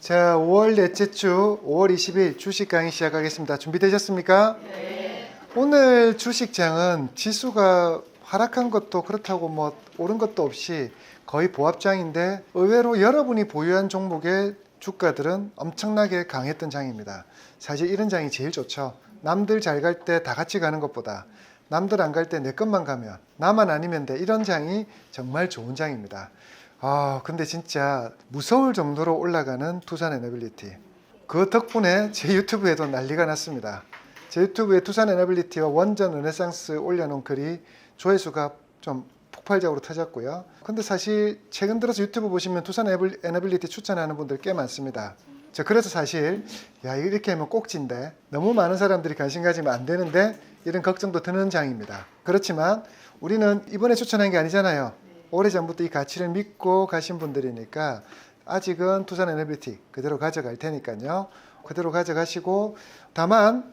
자, 5월 넷째 주 5월 20일 주식 강의 시작하겠습니다. 준비되셨습니까? 네. 오늘 주식장은 지수가 하락한 것도 그렇다고 뭐 오른 것도 없이 거의 보합장인데 의외로 여러분이 보유한 종목의 주가들은 엄청나게 강했던 장입니다. 사실 이런 장이 제일 좋죠. 남들 잘 갈 때 다 같이 가는 것보다 남들 안 갈 때 내 것만 가면 나만 아니면 돼. 이런 장이 정말 좋은 장입니다. 근데 진짜 무서울 정도로 올라가는 투산 에너빌리티. 그 덕분에 제 유튜브에도 난리가 났습니다. 제 유튜브에 투산 에너빌리티와 원전 르네상스 올려놓은 글이 조회수가 좀 폭발적으로 터졌고요. 근데 사실 최근 들어서 유튜브 보시면 투산 에너빌리티 추천하는 분들 꽤 많습니다. 그래서 사실 이렇게 하면 꼭지인데 너무 많은 사람들이 관심 가지면 안 되는데 이런 걱정도 드는 장입니다. 그렇지만 우리는 이번에 추천한 게 아니잖아요. 오래전부터 이 가치를 믿고 가신 분들이니까 아직은 투산 에너빌리티 그대로 가져갈 테니까요. 그대로 가져가시고 다만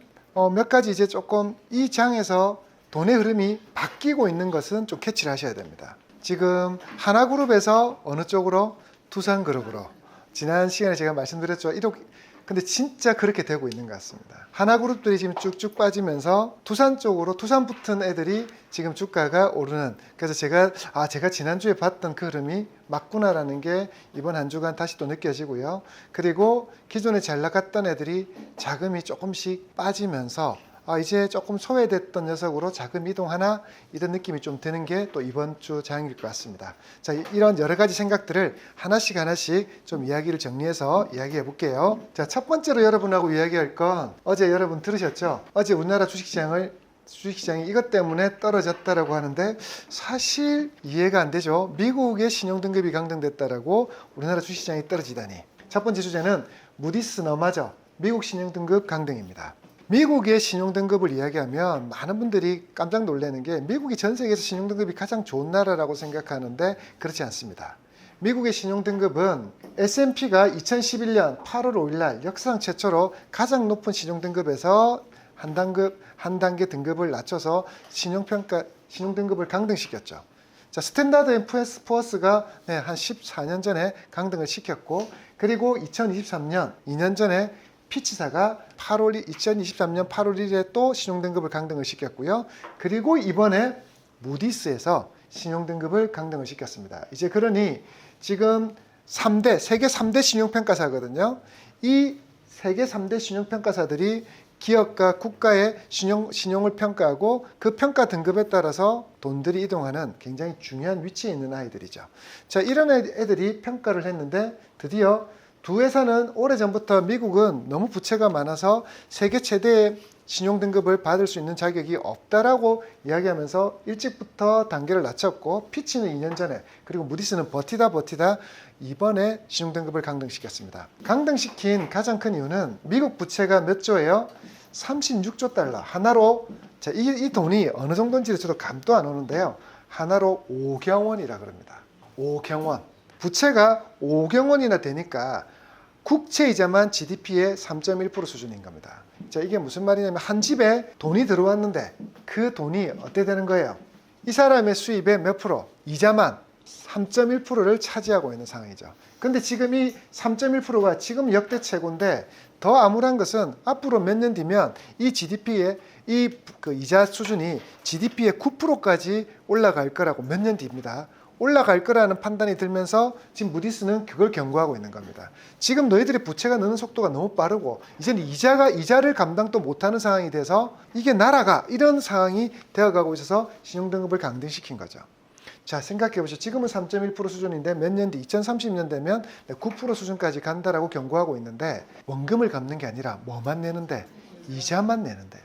몇 가지 이제 조금 이 장에서 돈의 흐름이 바뀌고 있는 것은 좀 캐치를 하셔야 됩니다. 지금 하나그룹에서 어느 쪽으로? 투산그룹으로. 지난 시간에 제가 말씀드렸죠. 근데 진짜 그렇게 되고 있는 것 같습니다. 하나그룹들이 지금 쭉쭉 빠지면서 투산 쪽으로 투산 붙은 애들이 지금 주가가 오르는. 그래서 제가 지난주에 봤던 그 흐름이 맞구나라는 게 이번 한 주간 다시 또 느껴지고요. 그리고 기존에 잘 나갔던 애들이 자금이 조금씩 빠지면서 이제 조금 소외됐던 녀석으로 자금 이동하나 이런 느낌이 좀 드는 게 또 이번 주 장일 것 같습니다. 자, 이런 여러 가지 생각들을 하나씩 좀 이야기를 정리해서 이야기해 볼게요. 자, 첫 번째로 여러분하고 이야기할 건 어제 여러분 들으셨죠? 어제 우리나라 주식시장이 이것 때문에 떨어졌다라고 하는데 사실 이해가 안 되죠. 미국의 신용등급이 강등됐다라고 우리나라 주식시장이 떨어지다니. 첫 번째 주제는 무디스 너마저 미국 신용등급 강등입니다. 미국의 신용등급을 이야기하면 많은 분들이 깜짝 놀라는 게 미국이 전 세계에서 신용등급이 가장 좋은 나라라고 생각하는데 그렇지 않습니다. 미국의 신용등급은 S&P가 2011년 8월 5일 날 역사상 최초로 가장 높은 신용등급에서 한 단계 등급을 낮춰서 신용등급을 강등시켰죠. 자, 스탠다드 앤 푸어스가 한 14년 전에 강등을 시켰고, 그리고 2023년 2년 전에 피치사가 2023년 8월 1일에 또 신용등급을 강등을 시켰고요. 그리고 이번에 무디스에서 신용등급을 강등을 시켰습니다. 이제 그러니 지금 세계 3대 신용평가사거든요. 이 세계 3대 신용평가사들이 기업과 국가의 신용을 평가하고 그 평가 등급에 따라서 돈들이 이동하는 굉장히 중요한 위치에 있는 아이들이죠. 자, 이런 애들이 평가를 했는데 드디어 두 회사는 오래전부터 미국은 너무 부채가 많아서 세계 최대의 신용등급을 받을 수 있는 자격이 없다라고 이야기하면서 일찍부터 단계를 낮췄고, 피치는 2년 전에, 그리고 무디스는 버티다 이번에 신용등급을 강등시켰습니다. 강등시킨 가장 큰 이유는 미국 부채가 몇 조예요? 36조 달러. 하나로, 자, 이 돈이 어느 정도인지 저도 감도 안 오는데요. 하나로 5경 원이라 그럽니다. 5경 원. 부채가 5경 원이나 되니까 국채이자만 GDP의 3.1% 수준인 겁니다. 자, 이게 무슨 말이냐면 한 집에 돈이 들어왔는데 그 돈이 어떻게 되는 거예요? 이 사람의 수입의 몇 프로? 이자만 3.1%를 차지하고 있는 상황이죠. 근데 지금 이 3.1%가 지금 역대 최고인데 더 암울한 것은 앞으로 몇 년 뒤면 이 GDP의 그 이자 수준이 GDP의 9%까지 올라갈 거라고, 몇 년 뒤입니다. 올라갈 거라는 판단이 들면서 지금 무디스는 그걸 경고하고 있는 겁니다. 지금 너희들의 부채가 느는 속도가 너무 빠르고 이제는 이자를 감당도 못하는 상황이 돼서 이게 날아가, 이런 상황이 되어가고 있어서 신용등급을 강등시킨 거죠. 자, 생각해보시죠. 지금은 3.1% 수준인데 몇 년 뒤 2030년 되면 9% 수준까지 간다라고 경고하고 있는데, 원금을 갚는 게 아니라 뭐만 내는데? 이자만 내는데요.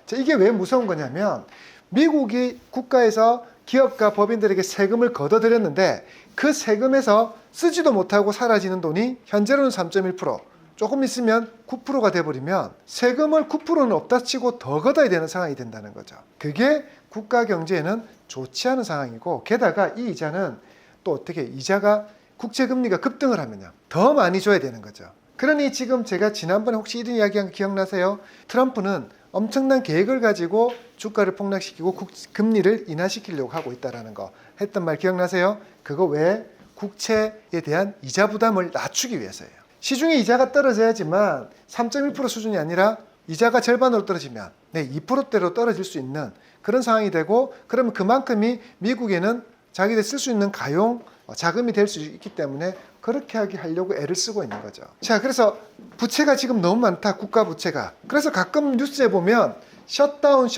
자, 이게 왜 무서운 거냐면 미국이 국가에서 기업과 법인들에게 세금을 걷어들였는데 그 세금에서 쓰지도 못하고 사라지는 돈이 현재로는 3.1%, 조금 있으면 9%가 돼버리면 세금을 9%는 없다 치고 더 걷어야 되는 상황이 된다는 거죠. 그게 국가 경제에는 좋지 않은 상황이고, 게다가 이 이자는 또 어떻게, 이자가 국채금리가 급등을 하면요 더 많이 줘야 되는 거죠. 그러니 지금 제가 지난번에 혹시 이런 이야기한 거 기억나세요? 트럼프는 엄청난 계획을 가지고 주가를 폭락시키고 금리를 인하시키려고 하고 있다는 거 했던 말 기억나세요? 그거 왜? 국채에 대한 이자 부담을 낮추기 위해서예요. 시중에 이자가 떨어져야지만 3.1% 수준이 아니라 이자가 절반으로 떨어지면 2%대로 떨어질 수 있는 그런 상황이 되고, 그러면 그만큼이 미국에는 자기들 쓸 수 있는 가용 자금이 될 수 있기 때문에 그렇게 하려고 애를 쓰고 있는 거죠. 자, 그래서 부채가 지금 너무 많다, 국가 부채가. 그래서 가끔 뉴스에 보면 셧다운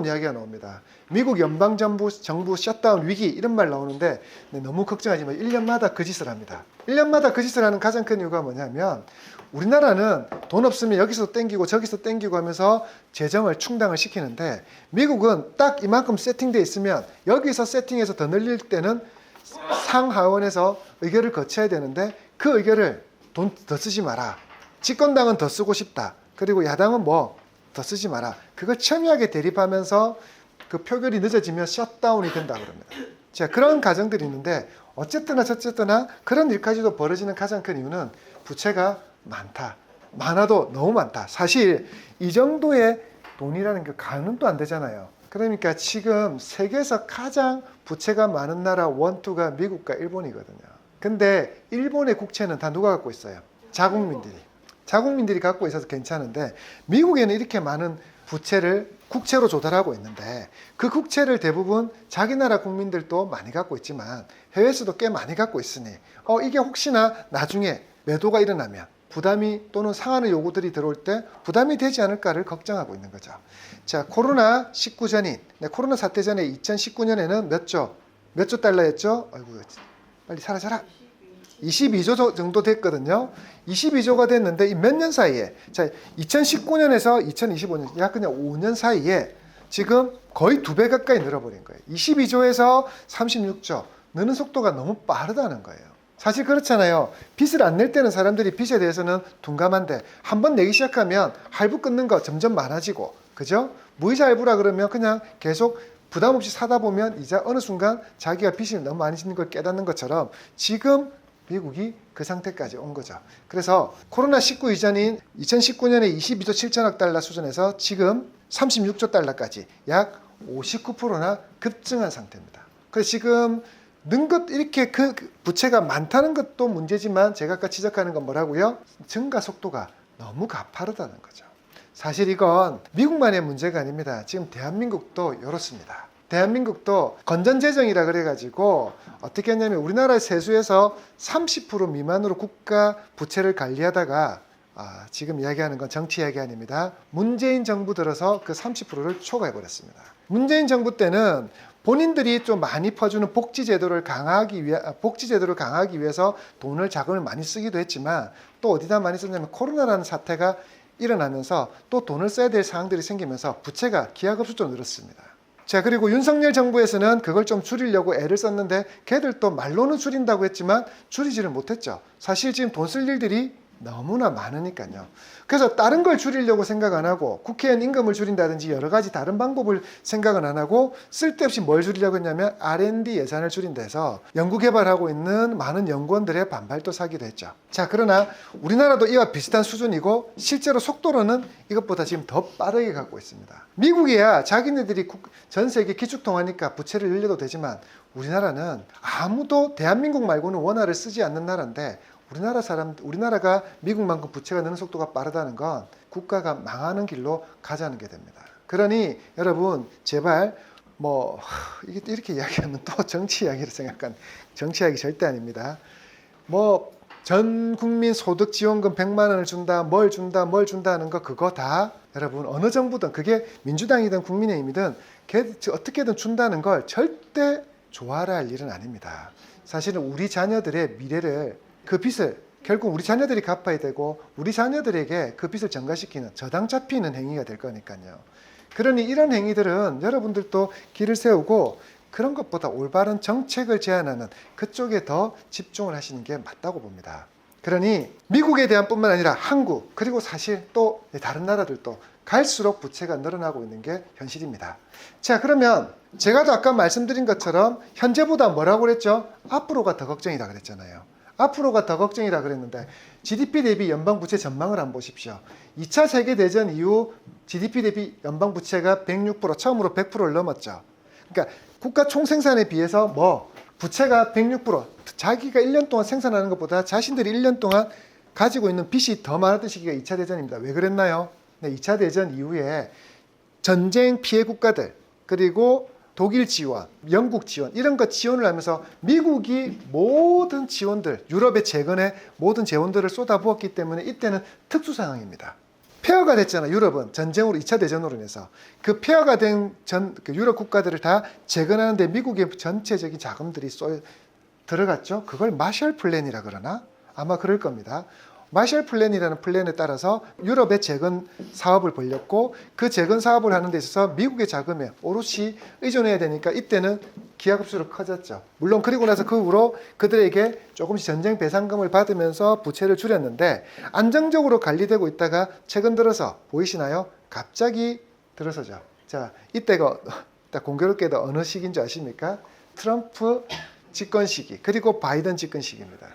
이야기가 나옵니다. 미국 연방정부 셧다운 위기 이런 말 나오는데 너무 걱정하지 마. 1년마다 그 짓을 합니다. 1년마다 그 짓을 하는 가장 큰 이유가 뭐냐면, 우리나라는 돈 없으면 여기서 땡기고 저기서 땡기고 하면서 재정을 충당을 시키는데, 미국은 딱 이만큼 세팅되어 있으면 여기서 세팅해서 더 늘릴 때는 상하원에서 의결을 거쳐야 되는데, 그 의결을 돈 더 쓰지 마라, 집권당은 더 쓰고 싶다, 그리고 야당은 뭐 더 쓰지 마라, 그걸 첨예하게 대립하면서 그 표결이 늦어지면 셧다운이 된다 그럽니다. 자, 그런 가정들이 있는데, 어쨌거나 저쨌거나 그런 일까지도 벌어지는 가장 큰 이유는 부채가 많다, 많아도 너무 많다. 사실 이 정도의 돈이라는 게 가늠도 안 되잖아요. 그러니까 지금 세계에서 가장 부채가 많은 나라 1, 2가 미국과 일본이거든요. 근데 일본의 국채는 다 누가 갖고 있어요? 자국민들이 갖고 있어서 괜찮은데, 미국에는 이렇게 많은 부채를 국채로 조달하고 있는데, 그 국채를 대부분 자기 나라 국민들도 많이 갖고 있지만 해외에서도 꽤 많이 갖고 있으니 이게 혹시나 나중에 매도가 일어나면 부담이 또는 상하는 요구들이 들어올 때 부담이 되지 않을까를 걱정하고 있는 거죠. 자, 코로나19 전인, 코로나 사태 전에 2019년에는 몇 조 달러였죠? 아이고, 빨리 사라져라. 22조 정도 됐거든요. 22조가 됐는데 이 몇 년 사이에, 자, 2019년에서 2025년 약 그냥 5년 사이에 지금 거의 2배 가까이 늘어버린 거예요. 22조에서 36조, 느는 속도가 너무 빠르다는 거예요. 사실 그렇잖아요. 빚을 안 낼 때는 사람들이 빚에 대해서는 둔감한데, 한번 내기 시작하면 할부 끊는 거 점점 많아지고, 그죠? 무이자 할부라 그러면 그냥 계속 부담 없이 사다 보면 이제 어느 순간 자기가 빚이 너무 많이 지는 걸 깨닫는 것처럼 지금 미국이 그 상태까지 온 거죠. 그래서 코로나19 이전인 2019년에 22조 7천억 달러 수준에서 지금 36조 달러까지 약 59%나 급증한 상태입니다. 그래서 지금 는 것, 이렇게 그 부채가 많다는 것도 문제지만, 제가 아까 지적하는 건 뭐라고요? 증가 속도가 너무 가파르다는 거죠. 사실 이건 미국만의 문제가 아닙니다. 지금 대한민국도 이렇습니다. 대한민국도 건전재정이라 그래가지고 어떻게 했냐면, 우리나라 세수에서 30% 미만으로 국가 부채를 관리하다가, 지금 이야기하는 건 정치 이야기 아닙니다. 문재인 정부 들어서 그 30%를 초과해버렸습니다. 문재인 정부 때는 본인들이 좀 많이 퍼주는 복지제도를 강화하기 위해서 자금을 많이 쓰기도 했지만, 또 어디다 많이 썼냐면 코로나라는 사태가 일어나면서 또 돈을 써야 될 상황들이 생기면서 부채가 기하급수적으로 늘었습니다. 자, 그리고 윤석열 정부에서는 그걸 좀 줄이려고 애를 썼는데, 걔들도 말로는 줄인다고 했지만 줄이지를 못했죠. 사실 지금 돈 쓸 일들이 너무나 많으니까요. 그래서 다른 걸 줄이려고 생각 안 하고, 국회의원 임금을 줄인다든지 여러 가지 다른 방법을 생각은 안 하고, 쓸데없이 뭘 줄이려고 했냐면 R&D 예산을 줄인다 해서 연구개발하고 있는 많은 연구원들의 반발도 사기도 했죠. 자, 그러나 우리나라도 이와 비슷한 수준이고, 실제로 속도로는 이것보다 지금 더 빠르게 가고 있습니다. 미국이야 자기네들이 전 세계 기축통화니까 부채를 늘려도 되지만, 우리나라는 아무도 대한민국 말고는 원화를 쓰지 않는 나라인데, 우리나라가 미국만큼 부채가 느는 속도가 빠르다는 건 국가가 망하는 길로 가자는 게 됩니다. 그러니 여러분, 제발 이게 이렇게 이야기하면 또 정치 이야기를 생각한, 정치 이야기 절대 아닙니다. 전 국민 소득 지원금 100만 원을 준다, 뭘 준다 하는 거, 그거 다 여러분 어느 정부든, 그게 민주당이든 국민의힘이든 어떻게든 준다는 걸 절대 좋아라 할 일은 아닙니다. 사실은 우리 자녀들의 미래를, 그 빚을 결국 우리 자녀들이 갚아야 되고, 우리 자녀들에게 그 빚을 전가시키는, 저당 잡히는 행위가 될 거니까요. 그러니 이런 행위들은 여러분들도 길을 세우고, 그런 것보다 올바른 정책을 제안하는 그쪽에 더 집중을 하시는 게 맞다고 봅니다. 그러니 미국에 대한 뿐만 아니라 한국, 그리고 사실 또 다른 나라들도 갈수록 부채가 늘어나고 있는 게 현실입니다. 자, 그러면 제가 아까 말씀드린 것처럼 현재보다 뭐라고 그랬죠? 앞으로가 더 걱정이다 그랬잖아요. 앞으로가 더 걱정이라 그랬는데, GDP 대비 연방부채 전망을 한번 보십시오. 2차 세계대전 이후 GDP 대비 연방부채가 106%, 처음으로 100%를 넘었죠. 그러니까 국가 총생산에 비해서 부채가 106%, 자기가 1년 동안 생산하는 것보다 자신들이 1년 동안 가지고 있는 빚이 더 많았던 시기가 2차 대전입니다. 왜 그랬나요? 네, 2차 대전 이후에 전쟁 피해 국가들, 그리고 독일 지원, 영국 지원, 이런 것 지원을 하면서 미국이 모든 지원들, 유럽의 재건에 모든 재원들을 쏟아부었기 때문에 이때는 특수 상황입니다. 폐허가 됐잖아. 유럽은 전쟁으로 2차 대전으로 인해서 그 폐허가 된 그 유럽 국가들을 다 재건하는데 미국의 전체적인 자금들이 들어갔죠. 그걸 마셜 플랜이라 그러나 아마 그럴 겁니다. 마셜 플랜이라는 플랜에 따라서 유럽의 재건 사업을 벌렸고, 그 재건 사업을 하는 데 있어서 미국의 자금에 오롯이 의존해야 되니까 이때는 기하급수로 커졌죠. 물론 그리고 나서 그 후로 그들에게 조금씩 전쟁 배상금을 받으면서 부채를 줄였는데, 안정적으로 관리되고 있다가 최근 들어서 보이시나요? 갑자기 들어서죠. 자, 이때가 공교롭게도 어느 시기인 줄 아십니까? 트럼프 집권 시기, 그리고 바이든 집권 시기입니다.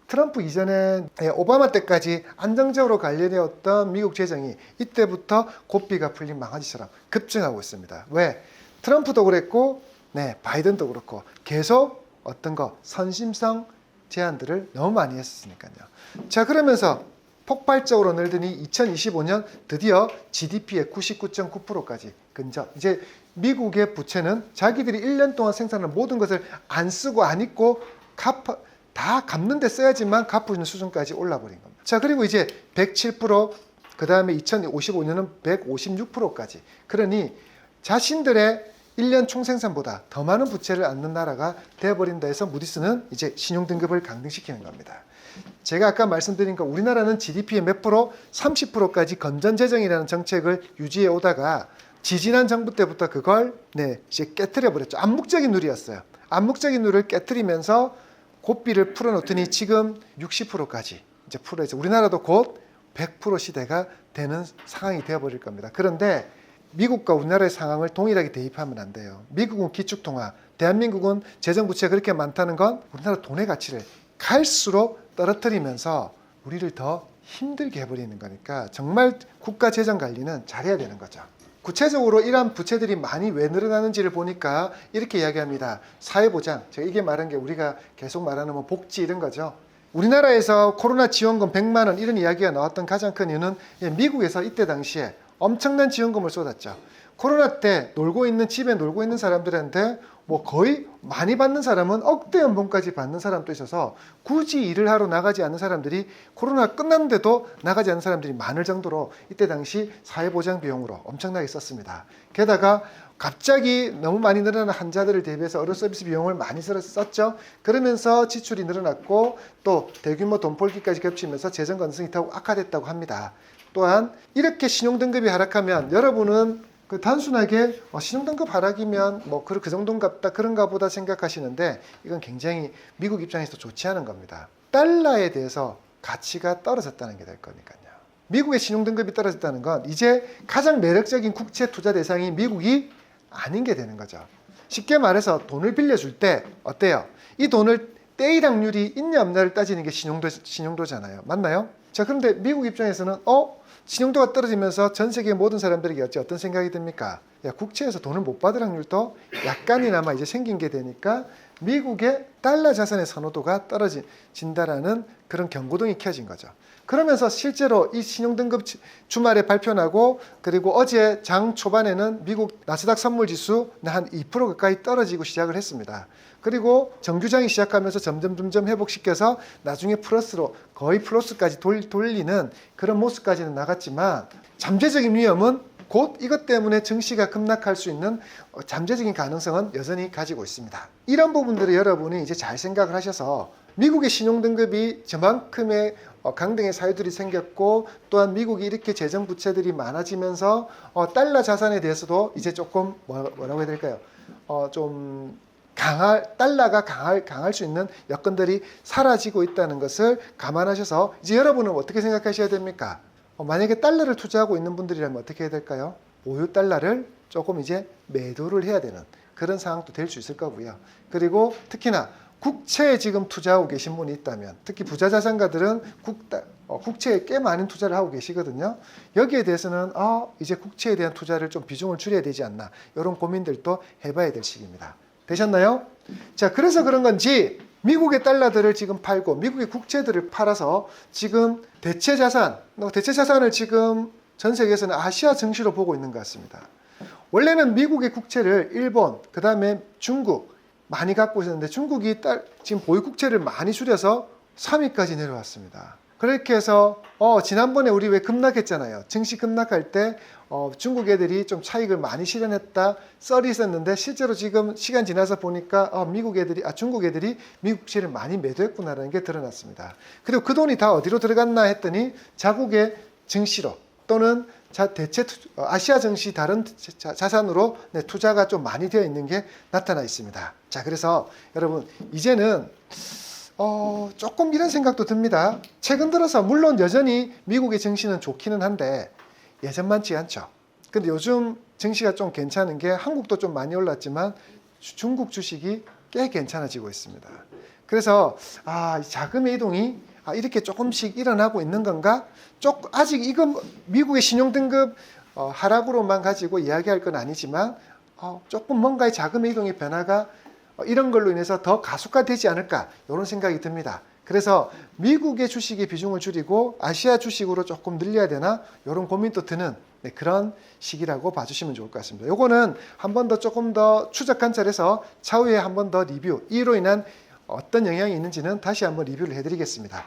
트럼프 이전에 오바마 때까지 안정적으로 관리되었던 미국 재정이 이때부터 고삐가 풀린 망아지처럼 급증하고 있습니다. 왜? 트럼프도 그랬고, 네, 바이든도 그렇고 계속 어떤 거 선심성 제안들을 너무 많이 했으니까요. 자, 그러면서 폭발적으로 늘더니 2025년 드디어 GDP의 99.9%까지 근접. 이제 미국의 부채는 자기들이 1년 동안 생산한 모든 것을 안 쓰고 안 입고 다 갚는 데 써야지만 갚을 수 있는 수준까지 올라버린 겁니다. 자, 그리고 이제 107%, 그 다음에 2055년은 156%까지. 그러니 자신들의 1년 총생산보다 더 많은 부채를 안는 나라가 되어버린다 해서 무디스는 이제 신용등급을 강등시키는 겁니다. 제가 아까 말씀드린 거, 우리나라는 GDP의 몇 프로? 30%까지 건전재정이라는 정책을 유지해 오다가 지지난 정부 때부터 그걸 이제 깨트려 버렸죠. 암묵적인 룰이었어요. 암묵적인 룰을 깨트리면서 고삐를 풀어놓더니 지금 60%까지 이제 풀어야죠. 우리나라도 곧 100% 시대가 되는 상황이 되어버릴 겁니다. 그런데 미국과 우리나라의 상황을 동일하게 대입하면 안 돼요. 미국은 기축통화, 대한민국은 재정부채가 그렇게 많다는 건 우리나라 돈의 가치를 갈수록 떨어뜨리면서 우리를 더 힘들게 해버리는 거니까 정말 국가 재정 관리는 잘해야 되는 거죠. 구체적으로 이러한 부채들이 많이 왜 늘어나는지를 보니까 이렇게 이야기합니다. 사회보장, 제가 이게 말한 게 우리가 계속 말하는 뭐 복지 이런 거죠. 우리나라에서 코로나 지원금 100만 원 이런 이야기가 나왔던 가장 큰 이유는 미국에서 이때 당시에 엄청난 지원금을 쏟았죠. 코로나 때 집에 놀고 있는 사람들한테 뭐 거의 많이 받는 사람은 억대 연봉까지 받는 사람도 있어서 굳이 일을 하러 나가지 않는 사람들이 코로나 끝났는데도 나가지 않는 사람들이 많을 정도로 이때 당시 사회보장 비용으로 엄청나게 썼습니다. 게다가 갑자기 너무 많이 늘어난 환자들을 대비해서 의료 서비스 비용을 많이 썼죠. 그러면서 지출이 늘어났고 또 대규모 돈벌기까지 겹치면서 재정 건전성이 더욱 악화됐다고 합니다. 또한 이렇게 신용등급이 하락하면 여러분은 단순하게 신용등급 하락이면 뭐 그 정도인가 그런가 보다 생각하시는데 이건 굉장히 미국 입장에서 좋지 않은 겁니다. 달러에 대해서 가치가 떨어졌다는 게 될 거니까요. 미국의 신용등급이 떨어졌다는 건 이제 가장 매력적인 국채 투자 대상이 미국이 아닌 게 되는 거죠. 쉽게 말해서 돈을 빌려줄 때 어때요? 이 돈을 떼일 확률이 있냐 없냐를 따지는 게 신용도잖아요. 맞나요? 자, 그런데 미국 입장에서는 신용도가 떨어지면서 전 세계 모든 사람들에게 어떤 생각이 듭니까? 국채에서 돈을 못 받을 확률도 약간이나마 이제 생긴 게 되니까 미국의 달러 자산의 선호도가 떨어진다라는 그런 경고등이 켜진 거죠. 그러면서 실제로 이 신용등급 주말에 발표나고 그리고 어제 장 초반에는 미국 나스닥 선물지수 한 2% 가까이 떨어지고 시작을 했습니다. 그리고 정규장이 시작하면서 점점 회복시켜서 나중에 플러스로 거의 플러스까지 돌리는 그런 모습까지는 나갔지만 잠재적인 위험은 곧 이것 때문에 증시가 급락할 수 있는 잠재적인 가능성은 여전히 가지고 있습니다. 이런 부분들을 여러분이 이제 잘 생각을 하셔서 미국의 신용등급이 저만큼의 강등의 사유들이 생겼고 또한 미국이 이렇게 재정 부채들이 많아지면서 달러 자산에 대해서도 이제 조금 뭐라고 해야 될까요? 좀 달러가 강할 수 있는 여건들이 사라지고 있다는 것을 감안하셔서 이제 여러분은 어떻게 생각하셔야 됩니까? 만약에 달러를 투자하고 있는 분들이라면 어떻게 해야 될까요? 보유 달러를 조금 이제 매도를 해야 되는 그런 상황도 될 수 있을 거고요. 그리고 특히나 국채에 지금 투자하고 계신 분이 있다면 특히 부자자산가들은 국채에 꽤 많은 투자를 하고 계시거든요. 여기에 대해서는 이제 국채에 대한 투자를 좀 비중을 줄여야 되지 않나 이런 고민들도 해봐야 될 시기입니다. 되셨나요? 자, 그래서 그런 건지 미국의 달러들을 지금 팔고 미국의 국채들을 팔아서 지금 대체 자산을 지금 전 세계에서는 아시아 증시로 보고 있는 것 같습니다. 원래는 미국의 국채를 일본, 그 다음에 중국 많이 갖고 있었는데 중국이 지금 보유 국채를 많이 줄여서 3위까지 내려왔습니다. 그렇게 해서 지난번에 우리 왜 급락했잖아요. 증시 급락할 때 중국 애들이 좀 차익을 많이 실현했다 썰이 있었는데 실제로 지금 시간 지나서 보니까 중국 애들이 미국 국채를 많이 매도했구나라는 게 드러났습니다. 그리고 그 돈이 다 어디로 들어갔나 했더니 자국의 증시로 또는 아시아 증시 다른 자산으로 투자가 좀 많이 되어 있는 게 나타나 있습니다. 자, 그래서 여러분 이제는 조금 이런 생각도 듭니다. 최근 들어서 물론 여전히 미국의 증시는 좋기는 한데 예전만치 않죠. 근데 요즘 증시가 좀 괜찮은 게 한국도 좀 많이 올랐지만 중국 주식이 꽤 괜찮아지고 있습니다. 그래서 자금의 이동이 이렇게 조금씩 일어나고 있는 건가? 아직 이건 미국의 신용등급 하락으로만 가지고 이야기할 건 아니지만 조금 뭔가의 자금의 이동의 변화가 이런 걸로 인해서 더 가속화되지 않을까 이런 생각이 듭니다. 그래서 미국의 주식의 비중을 줄이고 아시아 주식으로 조금 늘려야 되나 이런 고민도 드는 그런 시기라고 봐주시면 좋을 것 같습니다. 요거는 한 번 더 조금 더 추적 관찰해서 차후에 한 번 더 리뷰, 이로 인한 어떤 영향이 있는지는 다시 한번 리뷰를 해드리겠습니다.